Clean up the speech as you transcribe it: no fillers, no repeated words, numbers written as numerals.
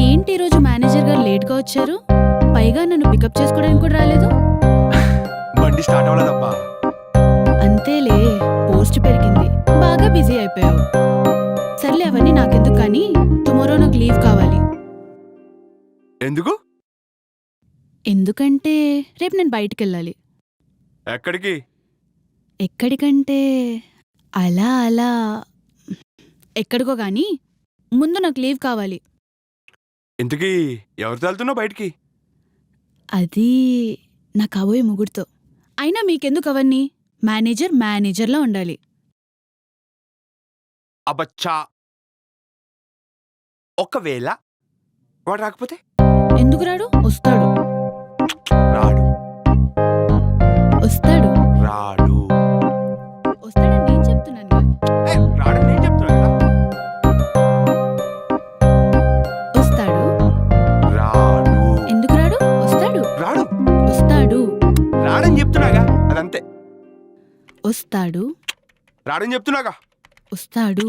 ఏంటి ఈరోజు మేనేజర్ గారు లేట్గా వచ్చారు? పైగా నన్ను పికప్ చేసుకోవడానికి కూడా రాలేదు. బండి స్టార్ట్ అవ్వలేదప్పా. అంతేలే, పోస్ట్ పెరిగింది, బాగా బిజీ అయిపోయావు. సర్లే, అవన్నీ నాకెందుకు, కానీ టుమారో నాకు లీవ్ కావాలి. ఎందుకు? ఎందుకంటే రేపు నేను బయటికి వెళ్ళాలి. ఎక్కడికి? ఎక్కడికంటే అలా అలా ఎక్కడికో, కానీ ముందు నాకు లీవ్ కావాలి. ఇంతకీ ఎవరితో వెళ్తున్నావు బయటికి? అది నా కాబోయే మొగుడుతో. అయినా మీకెందుకు అవన్నీ? మేనేజర్లా ఉండాలి. అబ్బచ్చా, ఒకవేళ వాడు రాకపోతే? ఎందుకు రాడు? వస్తాడు. రాడు. వస్తాడు. రాడు. వస్తాడని నేను చెప్తున్నాను. రాడని నేను చెప్తున్నా కదా. వస్తాడు. రాడు. ఎందుకు రాడు? వస్తాడు. రాడు. వస్తాడు. రాడని చెప్తున్నాగా, అదంతే. వస్తాడు. రాడని చెప్తున్నాగా. వస్తాడు.